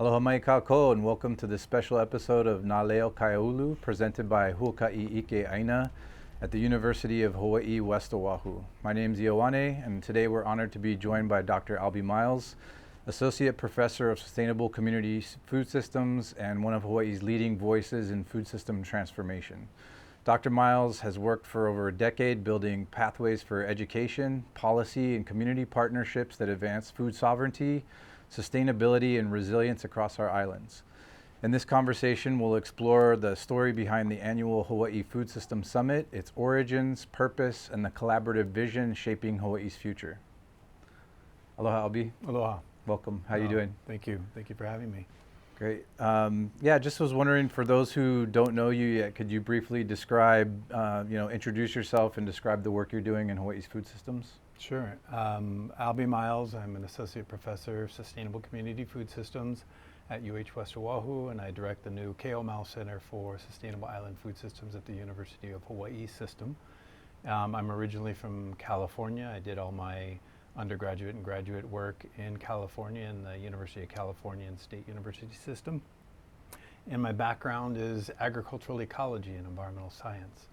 Aloha mai kākou, and welcome to this special episode of Nā Leo Kaiāulu, presented by Huakaʻi ʻIke Aina at the University of Hawaiʻi West Oahu. My name is Ioane, and today we're honored to be joined by Dr. Albie Miles, Associate Professor of Sustainable Community Food Systems and one of Hawaii's leading voices in food system transformation. Dr. Miles has worked for over a decade building pathways for education, policy, and community partnerships that advance food sovereignty, sustainability, and resilience across our islands. In this conversation, we'll explore the story behind the annual Hawaiʻi Food System Summit, its origins, purpose, and the collaborative vision shaping Hawaii's future. Aloha, Albie. Aloha. Welcome. How are you doing? Thank you. Thank you for having me. Great. Yeah, just was wondering, for those who don't know you yet, could you briefly describe, introduce yourself and describe the work you're doing in Hawaii's food systems? Sure. Albie Miles. I'm an Associate Professor of Sustainable Community Food Systems at UH West Oʻahu, and I direct the new Miles Center for Sustainable Island Food Systems at the University of Hawaiʻi system. I'm originally from California. I did all my undergraduate and graduate work in California in the University of California and State University system. And my background is agricultural ecology and environmental science.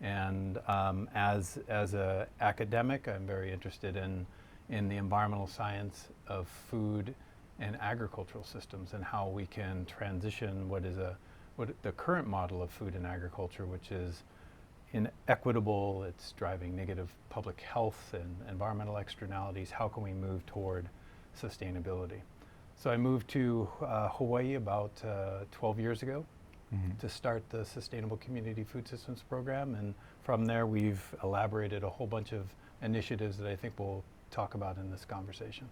And as an academic, I'm very interested in the environmental science of food and agricultural systems and how we can transition what the current model of food and agriculture, which is inequitable, it's driving negative public health and environmental externalities. How can we move toward sustainability? So I moved to Hawaii about 12 years ago to start the Sustainable Community Food Systems program, and from there we've elaborated a whole bunch of initiatives that I think we'll talk about in this conversation.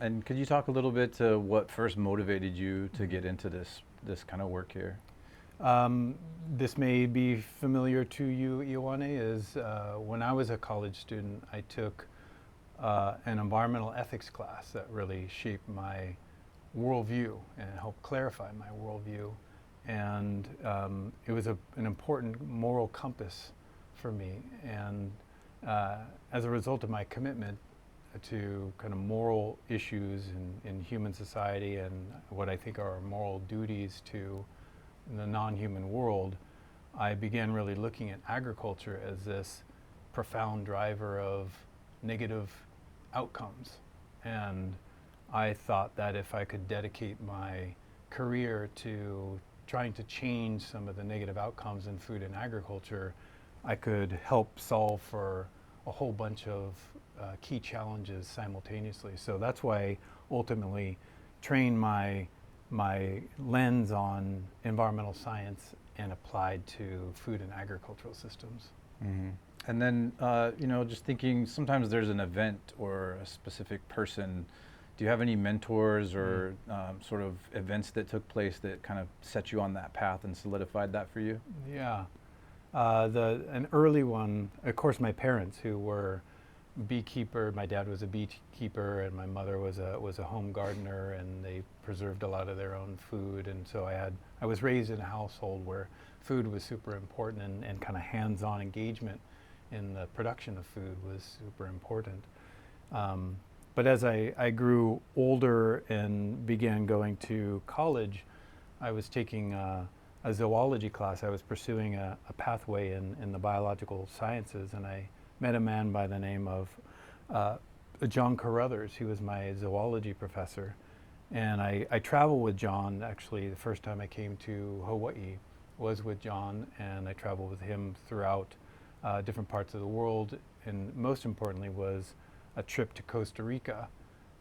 And could you talk a little bit to what first motivated you to get into this kind of work here? This may be familiar to you, Ioane, is when I was a college student, I took an environmental ethics class that really shaped my worldview and helped clarify my worldview. And it was an important moral compass for me. And as a result of my commitment to kind of moral issues in human society and what I think are our moral duties to the non-human world, I began really looking at agriculture as this profound driver of negative outcomes. And I thought that if I could dedicate my career to trying to change some of the negative outcomes in food and agriculture, I could help solve for a whole bunch of key challenges simultaneously. So that's why I ultimately trained my lens on environmental science and applied to food and agricultural systems. And then, just thinking, sometimes there's an event or a specific person. Do you have any mentors or sort of events that took place that kind of set you on that path and solidified that for you? Yeah. An early one, of course, my parents, who were beekeeper. My dad was a beekeeper and my mother was a home gardener, and they preserved a lot of their own food. And so I was raised in a household where food was super important, and kind of hands-on engagement in the production of food was super important. But as I grew older and began going to college, I was taking a zoology class. I was pursuing a pathway in the biological sciences, and I met a man by the name of Jahn. He was my zoology professor. And I traveled with Jahn. Actually, the first time I came to Hawaii was with Jahn, and I traveled with him throughout different parts of the world, and most importantly was a trip to Costa Rica.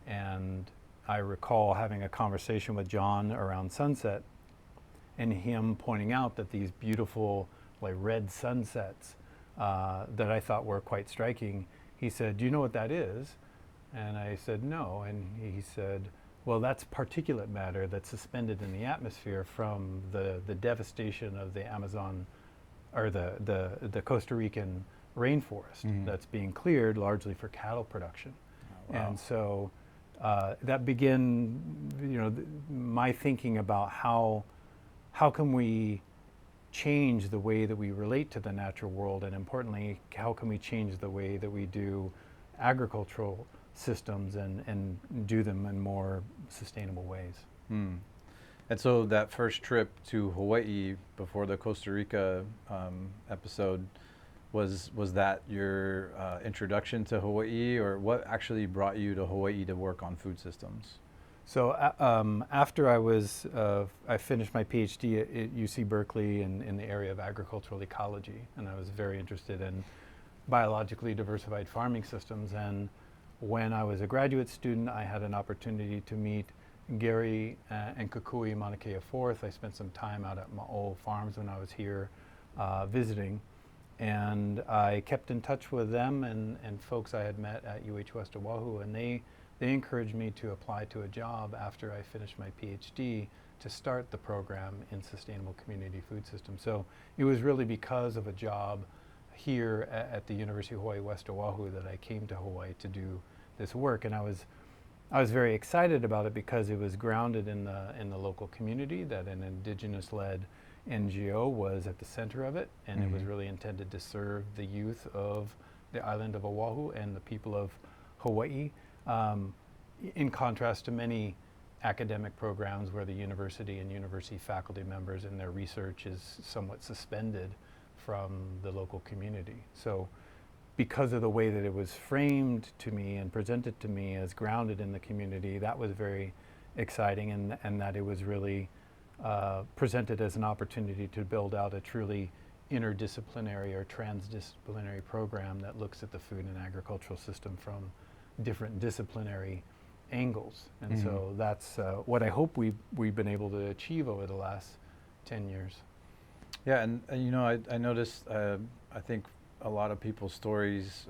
And I recall having a conversation with Jahn around sunset, and him pointing out that these beautiful red sunsets that I thought were quite striking. He said, "Do you know what that is?" And I said, "No." And he said, "Well, that's particulate matter that's suspended in the atmosphere from the devastation of the Amazon, or the Costa Rican rainforest that's being cleared largely for cattle production." Oh, wow. And so that began, my thinking about how can we change the way that we relate to the natural world, and importantly, how can we change the way that we do agricultural systems and do them in more sustainable ways. Hmm. And so that first trip to Hawaii before the Costa Rica episode, was that your introduction to Hawaii, or what actually brought you to Hawaii to work on food systems? So after I finished my PhD at UC Berkeley in the area of agricultural ecology, and I was very interested in biologically diversified farming systems. And when I was a graduate student, I had an opportunity to meet Gary and Kukui Manakea IV. I spent some time out at Ma'o Farms when I was here visiting, and I kept in touch with them and folks I had met at UH West Oʻahu, and they encouraged me to apply to a job after I finished my PhD to start the program in sustainable community food systems. So it was really because of a job here at the University of Hawaiʻi West Oʻahu that I came to Hawaii to do this work, and I was very excited about it because it was grounded in the local community, that an Indigenous-led NGO was at the center of it, and it was really intended to serve the youth of the island of Oahu and the people of Hawaii, in contrast to many academic programs where the university and university faculty members and their research is somewhat suspended from the local community. So because of the way that it was framed to me and presented to me as grounded in the community, that was very exciting, and that it was really presented as an opportunity to build out a truly interdisciplinary or transdisciplinary program that looks at the food and agricultural system from different disciplinary angles. And so that's what I hope we've been able to achieve over the last 10 years. Yeah, and you know, I noticed, I think a lot of people's stories,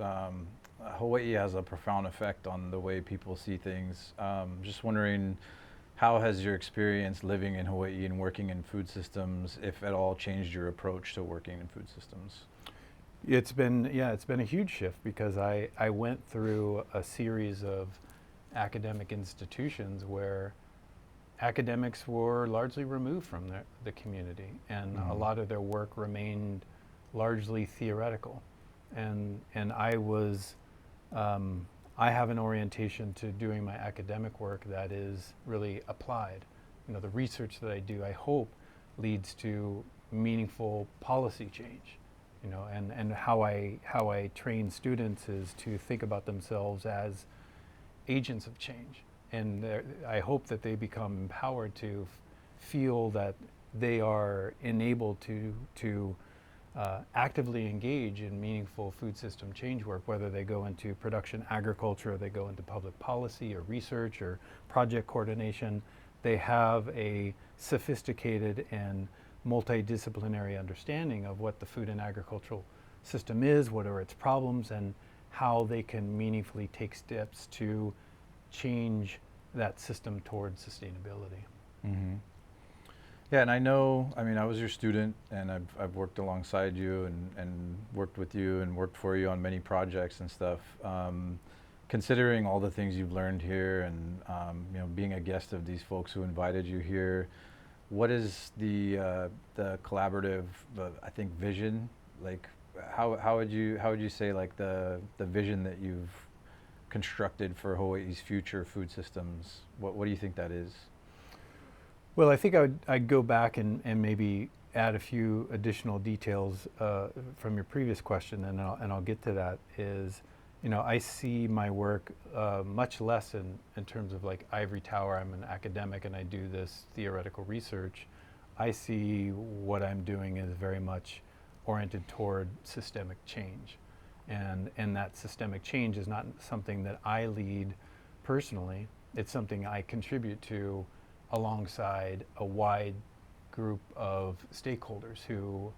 Hawaii has a profound effect on the way people see things. Just wondering, how has your experience living in Hawaii and working in food systems, if at all, changed your approach to working in food systems? It's been a huge shift, because I went through a series of academic institutions where academics were largely removed from the community, and a lot of their work remained largely theoretical. And I have an orientation to doing my academic work that is really applied. You know, the research that I do, I hope, leads to meaningful policy change. You know, and how I train students is to think about themselves as agents of change. And I hope that they become empowered to feel that they are enabled to actively engage in meaningful food system change work, whether they go into production agriculture, or they go into public policy or research or project coordination. They have a sophisticated and multidisciplinary understanding of what the food and agricultural system is, what are its problems, and how they can meaningfully take steps to change that system towards sustainability. Yeah, and I know, I mean, I was your student, and I've worked alongside you and worked with you and worked for you on many projects and stuff. Considering all the things you've learned here, and you know, being a guest of these folks who invited you here, what is the collaborative, I think, vision? Like, how would you say, like, the vision that you've constructed for Hawaii's future food systems? What do you think that is? Well, I think I'd go back and maybe add a few additional details from your previous question, and I'll get to that. Is, you know, I see my work much less in terms of like ivory tower. I'm an academic and I do this theoretical research. I see what I'm doing is very much oriented toward systemic change, and that systemic change is not something that I lead personally. It's something I contribute to alongside a wide group of stakeholders who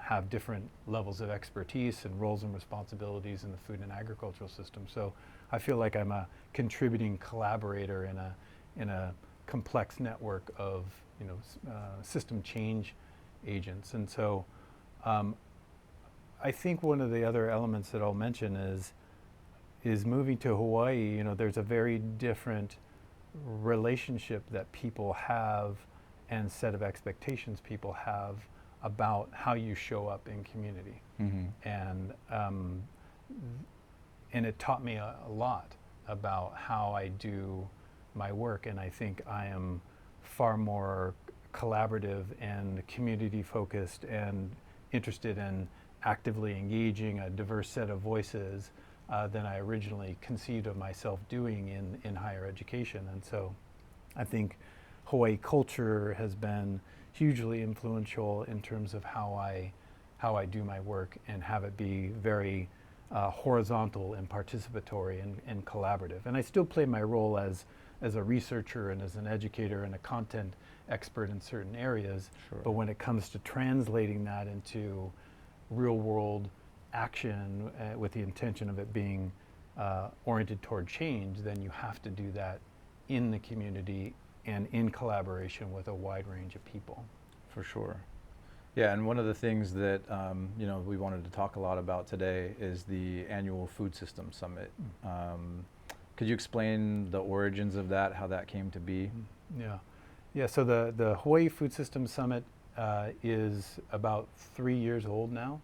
have different levels of expertise and roles and responsibilities in the food and agricultural system. So I feel like I'm a contributing collaborator in a complex network of, you know, system change agents. And so I think one of the other elements that I'll mention is moving to Hawaii. You know, there's a very different relationship that people have and set of expectations people have about how you show up in community. And it taught me a lot about how I do my work, and I think I am far more collaborative and community focused and interested in actively engaging a diverse set of voices than I originally conceived of myself doing in higher education. And so I think Hawaii culture has been hugely influential in terms of how I do my work and have it be very horizontal and participatory and collaborative. And I still play my role as a researcher and as an educator and a content expert in certain areas. Sure. But when it comes to translating that into real world action with the intention of it being oriented toward change, then you have to do that in the community and in collaboration with a wide range of people. For sure. Yeah, and one of the things that we wanted to talk a lot about today is the annual Food System Summit. Could you explain the origins of that, how that came to be? Yeah. So the Hawaii Food System Summit is about 3 years old now,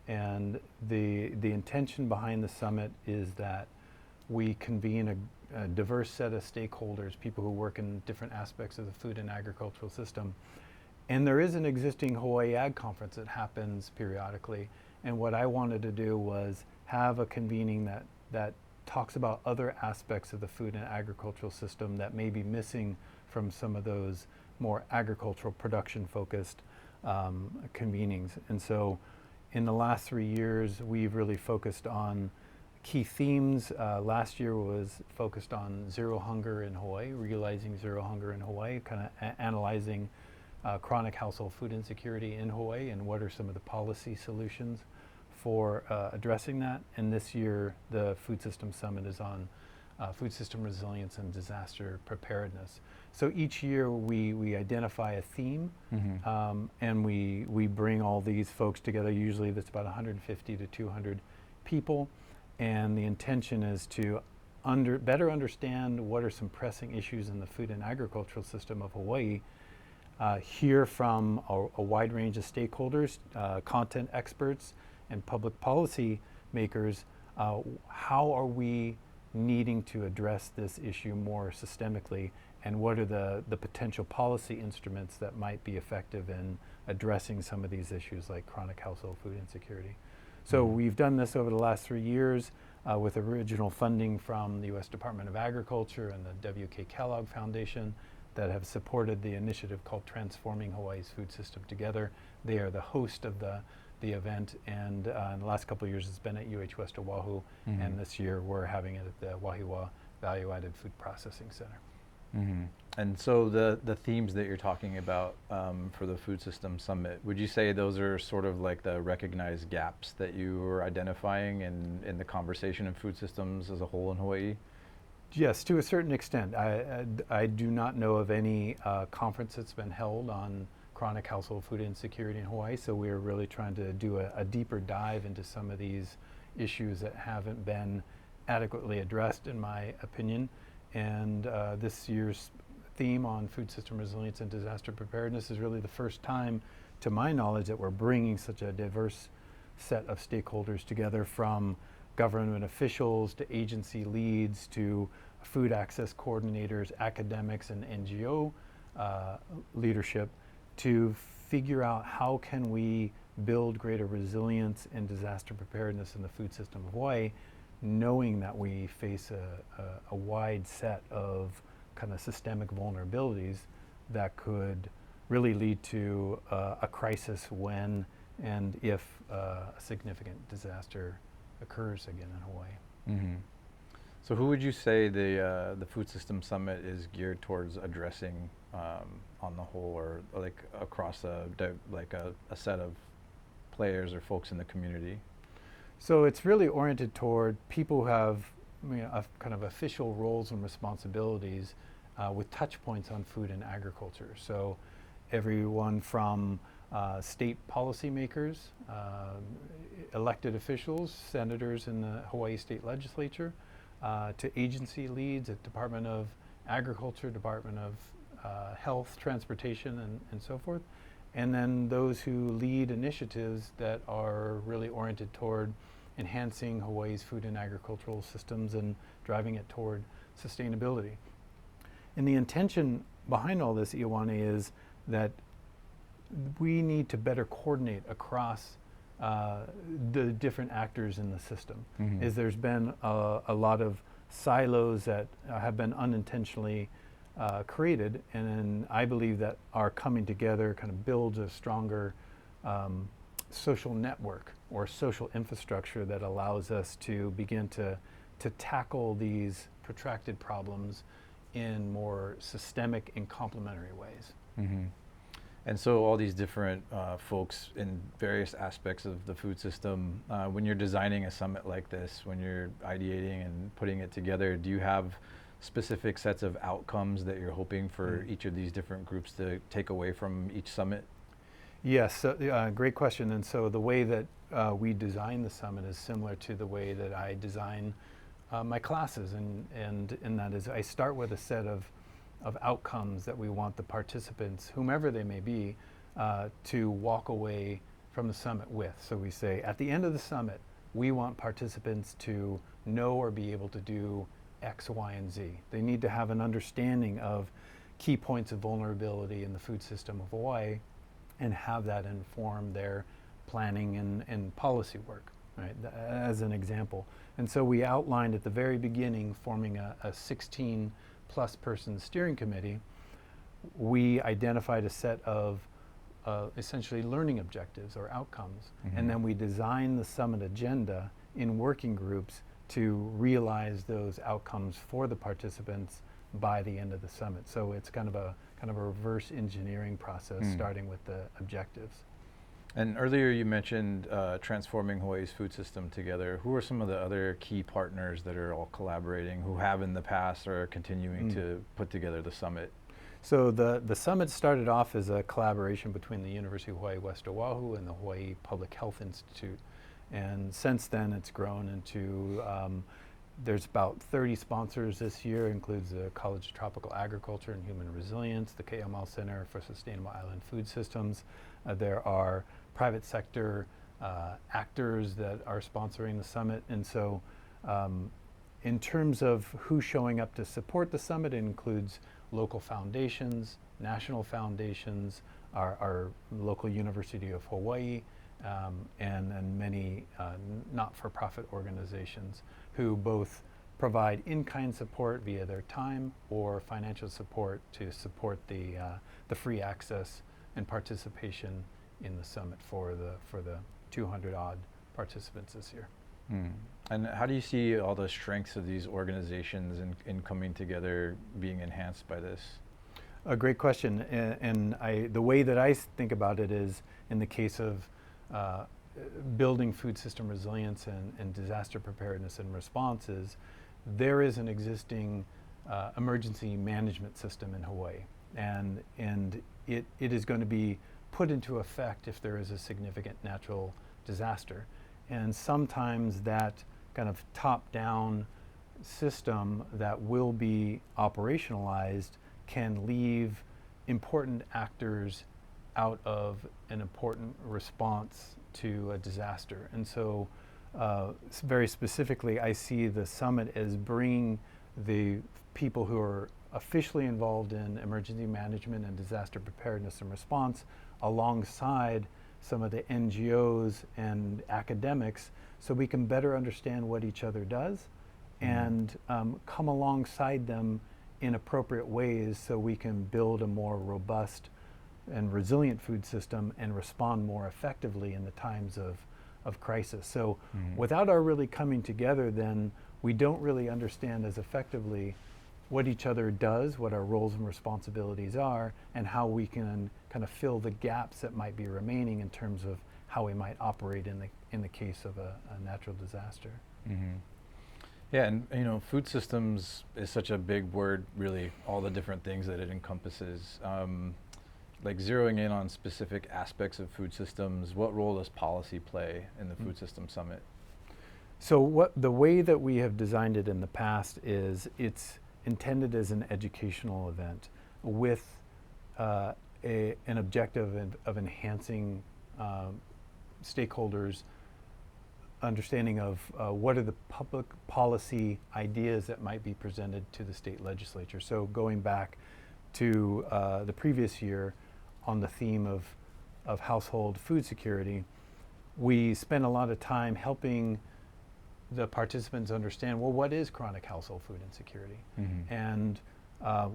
and the intention behind the summit is that we convene a diverse set of stakeholders, people who work in different aspects of the food and agricultural system. And there is an existing Hawaii Ag Conference that happens periodically. And what I wanted to do was have a convening that talks about other aspects of the food and agricultural system that may be missing from some of those more agricultural production focused convenings. And so in the last 3 years, we've really focused on key themes. Last year was focused on zero hunger in Hawaii, realizing zero hunger in Hawaii, kind of analyzing chronic household food insecurity in Hawaii and what are some of the policy solutions for addressing that. And this year, the Food System Summit is on food system resilience and disaster preparedness. So each year we identify a theme, and we bring all these folks together. Usually that's about 150 to 200 people. And the intention is to better understand what are some pressing issues in the food and agricultural system of Hawaii, hear from a wide range of stakeholders, content experts, and public policy makers. How are we needing to address this issue more systemically, and what are the potential policy instruments that might be effective in addressing some of these issues like chronic household food insecurity? So we've done this over the last 3 years with original funding from the U.S. Department of Agriculture and the W.K. Kellogg Foundation that have supported the initiative called Transforming Hawaii's Food System Together. They are the host of the event, and in the last couple of years it's been at UH West Oʻahu, and this year we're having it at the Wahiawa Value-Added Food Processing Center. And so the themes that you're talking about for the Food System Summit, would you say those are sort of like the recognized gaps that you were identifying in the conversation in food systems as a whole in Hawaii? Yes, to a certain extent. I do not know of any conference that's been held on chronic household food insecurity in Hawaii, so we're really trying to do a deeper dive into some of these issues that haven't been adequately addressed, in my opinion. And this year's theme on food system resilience and disaster preparedness is really the first time, to my knowledge, that we're bringing such a diverse set of stakeholders together, from government officials to agency leads to food access coordinators, academics, and NGO leadership, to figure out how can we build greater resilience and disaster preparedness in the food system of Hawaii, knowing that we face a wide set of kind of systemic vulnerabilities that could really lead to a crisis when and if a significant disaster occurs again in Hawaii. So who would you say the Food System Summit is geared towards addressing on the whole, or like across a set of players or folks in the community? So it's really oriented toward people who have kind of official roles and responsibilities with touch points on food and agriculture. So everyone from state policymakers, elected officials, senators in the Hawaii State Legislature, to agency leads at Department of Agriculture, Department of Health, Transportation, and so forth. And then those who lead initiatives that are really oriented toward enhancing Hawaii's food and agricultural systems and driving it toward sustainability. And the intention behind all this, Ioane, is that we need to better coordinate across the different actors in the system. Is there's been a lot of silos that have been unintentionally created, and I believe that our coming together kind of builds a stronger social network or social infrastructure that allows us to begin to tackle these protracted problems in more systemic and complementary ways. And so all these different folks in various aspects of the food system, when you're designing a summit like this, when you're ideating and putting it together, do you have specific sets of outcomes that you're hoping for each of these different groups to take away from each summit? Yes, great question. And so the way that we design the summit is similar to the way that I design my classes, and that is I start with a set of outcomes that we want the participants, whomever they may be, to walk away from the summit with. So we say at the end of the summit, we want participants to know or be able to do X, Y, and Z. They need to have an understanding of key points of vulnerability in the food system of Hawaii and have that inform their planning and policy work, right, as an example. And so we outlined at the very beginning, forming a 16 plus person steering committee, we identified a set of essentially learning objectives or outcomes. And then we designed the summit agenda in working groups to realize those outcomes for the participants by the end of the summit. So it's kind of a reverse engineering process, starting with the objectives. And earlier you mentioned transforming Hawaii's food system together. Who are some of the other key partners that are all collaborating, who have in the past or are continuing to put together the summit? So the summit started off as a collaboration between the University of Hawaiʻi West Oʻahu and the Hawaii Public Health Institute. And since then it's grown into, there's about 30 sponsors this year, includes the College of Tropical Agriculture and Human Resilience, the KML Center for Sustainable Island Food Systems. There are private sector actors that are sponsoring the summit. And so in terms of who's showing up to support the summit, it includes local foundations, national foundations, our local University of Hawaiʻi, and many not-for-profit organizations who both provide in-kind support via their time or financial support to support the free access and participation in the summit for the 200-odd participants this year. And how do you see all the strengths of these organizations in coming together being enhanced by this? A great question. And the way that I think about it is in the case of building food system resilience and disaster preparedness and responses, there is an existing emergency management system in Hawaii. And it is going to be put into effect if there is a significant natural disaster. And sometimes that kind of top-down system that will be operationalized can leave important actors out of an important response to a disaster. And so very specifically, I see the summit as bringing the people who are officially involved in emergency management and disaster preparedness and response alongside some of the NGOs and academics so we can better understand what each other does and come alongside them in appropriate ways so we can build a more robust and resilient food system and respond more effectively in the times of crisis. So without our really coming together, then we don't really understand as effectively what each other does, what our roles and responsibilities are, and how we can kind of fill the gaps that might be remaining in terms of how we might operate in the case of a natural disaster. Yeah, and you know, food systems is such a big word, really, all the different things that it encompasses. Like zeroing in on specific aspects of food systems, what role does policy play in the Food System Summit? So the way that we have designed it in the past is it's intended as an educational event with an objective of enhancing stakeholders' understanding of what are the public policy ideas that might be presented to the state legislature. So going back to the previous year on the theme of household food security, we spent a lot of time helping the participants understand, well, what is chronic household food insecurity? Mm-hmm. And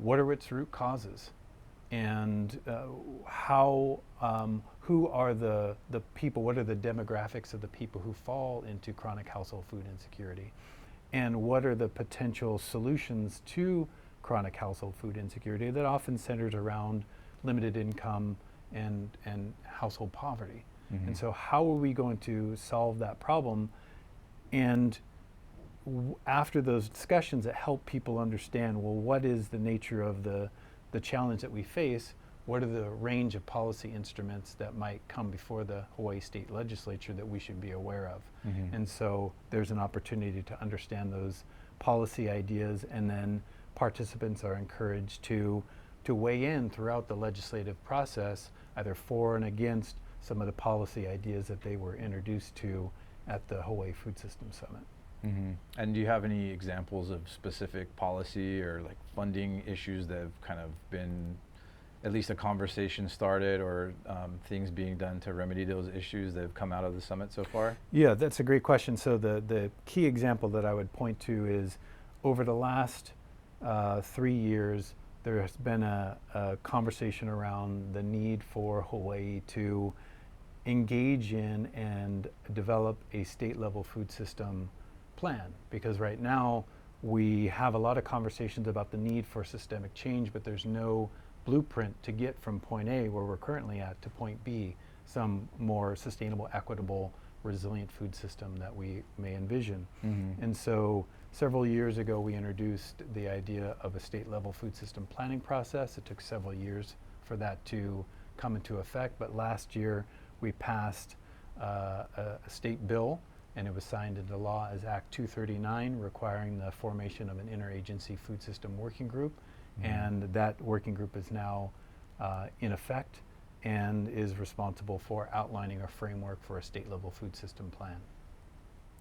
what are its root causes? And who are the people, what are the demographics of the people who fall into chronic household food insecurity? And what are the potential solutions to chronic household food insecurity that often centers around limited income and household poverty? Mm-hmm. And so how are we going to solve that problem? And after those discussions, it helped people understand, well, what is the nature of the challenge that we face? What are the range of policy instruments that might come before the Hawaii State Legislature that we should be aware of? Mm-hmm. And so there's an opportunity to understand those policy ideas, and then participants are encouraged to weigh in throughout the legislative process, either for and against some of the policy ideas that they were introduced to at the Hawaii Food System Summit. Mm-hmm. And do you have any examples of specific policy or like funding issues that have kind of been at least a conversation started, or things being done to remedy those issues that have come out of the summit so far? Yeah, that's a great question. So the key example that I would point to is over the last 3 years, there has been a conversation around the need for Hawaii to engage in and develop a state-level food system plan. Because right now, we have a lot of conversations about the need for systemic change, but there's no blueprint to get from point A, where we're currently at, to point B, some more sustainable, equitable, resilient food system that we may envision. Mm-hmm. And so several years ago, we introduced the idea of a state-level food system planning process. It took several years for that to come into effect, but last year we passed a state bill, and it was signed into law as Act 239, requiring the formation of an interagency food system working group. Mm-hmm. And that working group is now in effect and is responsible for outlining a framework for a state-level food system plan.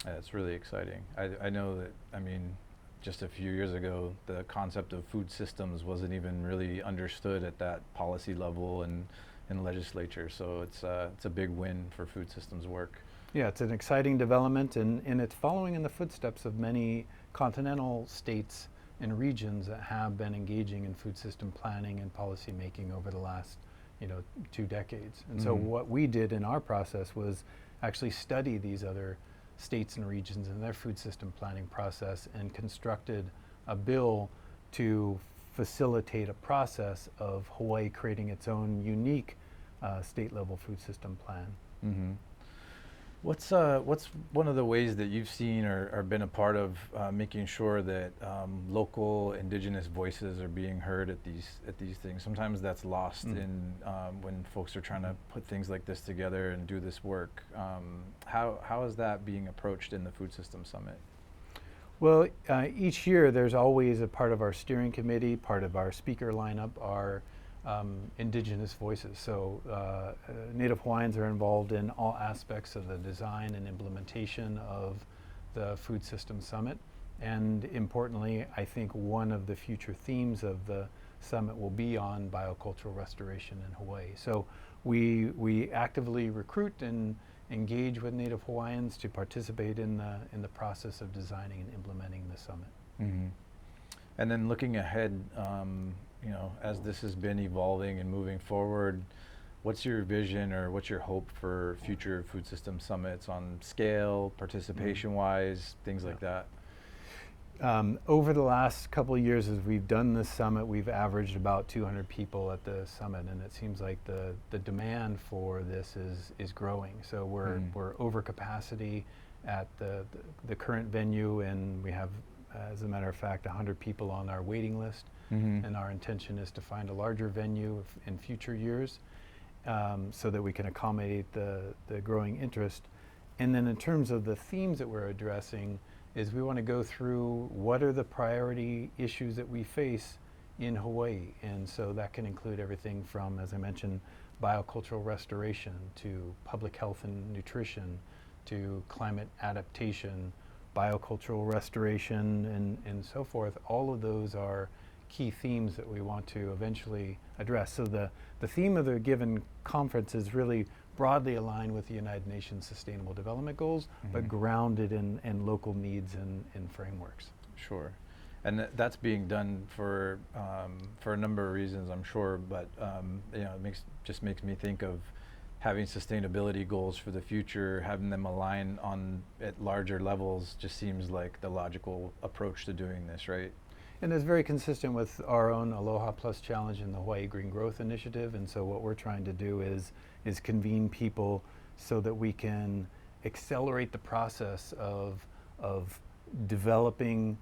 That's really exciting. I know that, I mean, just a few years ago, the concept of food systems wasn't even really understood at that policy level and in legislature. So it's a big win for food systems work. Yeah, it's an exciting development, and it's following in the footsteps of many continental states and regions that have been engaging in food system planning and policy making over the last 2 decades. And mm-hmm. so what we did in our process was actually study these other states and regions and their food system planning process, and constructed a bill to facilitate a process of Hawaii creating its own unique state-level food system plan. Mm-hmm. What's one of the ways that you've seen or been a part of making sure that local indigenous voices are being heard at these things? Sometimes that's lost in when folks are trying to put things like this together and do this work. How is that being approached in the Food System Summit? Well, each year there's always a part of our steering committee, part of our speaker lineup are Indigenous voices. So Native Hawaiians are involved in all aspects of the design and implementation of the Food System Summit. And importantly, I think one of the future themes of the summit will be on biocultural restoration in Hawaii. So we actively recruit and engage with Native Hawaiians to participate in the process of designing and implementing the summit. Mm-hmm. And then looking ahead, as this has been evolving and moving forward, what's your vision or what's your hope for future food system summits on scale, participation-wise, things like that? Over the last couple of years, as we've done this summit, we've averaged about 200 people at the summit, and it seems like the demand for this is growing. So we're over capacity at the current venue, and we have, as a matter of fact, 100 people on our waiting list. Mm-hmm. And our intention is to find a larger venue in future years so that we can accommodate the growing interest. And then in terms of the themes that we're addressing, is we want to go through what are the priority issues that we face in Hawaii. And so that can include everything from, as I mentioned, biocultural restoration to public health and nutrition to climate adaptation, biocultural restoration, and so forth. All of those are key themes that we want to eventually address. So the theme of the given conference is really broadly aligned with the United Nations Sustainable Development Goals, but grounded in local needs and frameworks. Sure. And that's being done for a number of reasons, I'm sure, but you know, it just makes me think of having sustainability goals for the future, having them align at larger levels just seems like the logical approach to doing this, right? And it's very consistent with our own Aloha Plus Challenge and the Hawaii Green Growth Initiative. And so what we're trying to do is convene people so that we can accelerate the process of developing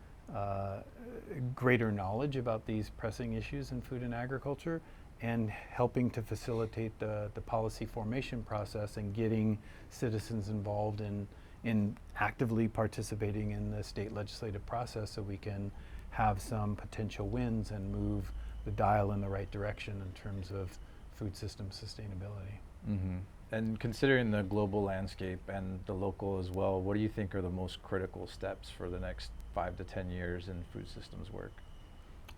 greater knowledge about these pressing issues in food and agriculture, and helping to facilitate the policy formation process and getting citizens involved in actively participating in the state legislative process, so we can have some potential wins and move the dial in the right direction in terms of food system sustainability. And considering the global landscape and the local as well, what do you think are the most critical steps for the next 5 to 10 years in food systems work?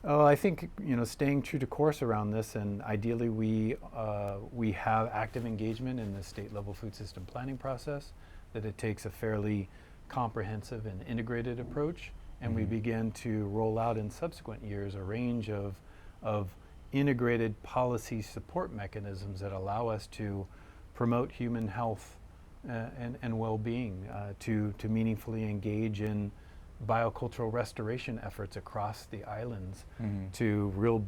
Oh, I think, you know, staying true to course around this, and ideally we have active engagement in the state level food system planning process, that it takes a fairly comprehensive and integrated approach, and we begin to roll out in subsequent years a range of integrated policy support mechanisms that allow us to promote human health and well-being, to meaningfully engage in biocultural restoration efforts across the islands, to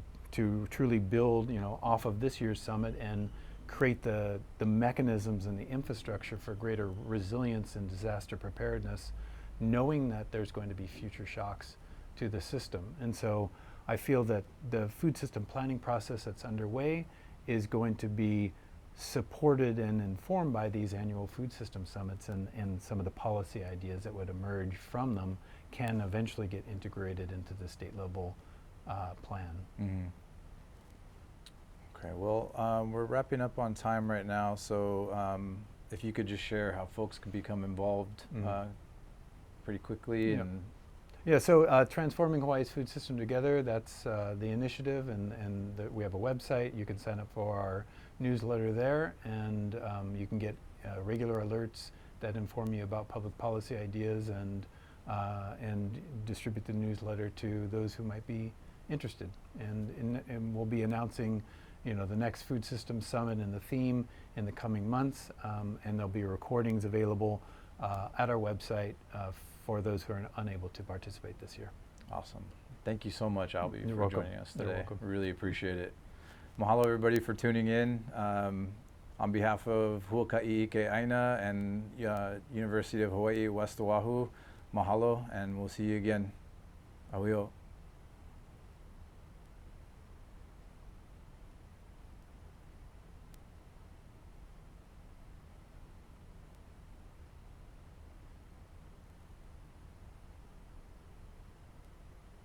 truly build, you know, off of this year's summit and create the mechanisms and the infrastructure for greater resilience and disaster preparedness, knowing that there's going to be future shocks to the system. And so I feel that the food system planning process that's underway is going to be supported and informed by these annual food system summits, and some of the policy ideas that would emerge from them can eventually get integrated into the state level plan. Okay, well, we're wrapping up on time right now, so if you could just share how folks can become involved pretty quickly. And yeah, so Transforming Hawaii's Food System Together, that's the initiative, and we have a website. You can sign up for our newsletter there, and you can get regular alerts that inform you about public policy ideas, and distribute the newsletter to those who might be interested. And we'll be announcing, you know, the next Food System Summit and the theme in the coming months, and there'll be recordings available at our website for those who are unable to participate this year. Awesome. Thank you so much, Albie, You're for welcome. joining us You're today. welcome. Really appreciate it. Mahalo, everybody, for tuning in. On behalf of Huakaʻi, ʻIke, Aina, and University of Hawaiʻi West Oʻahu, mahalo, and we'll see you again. Auio.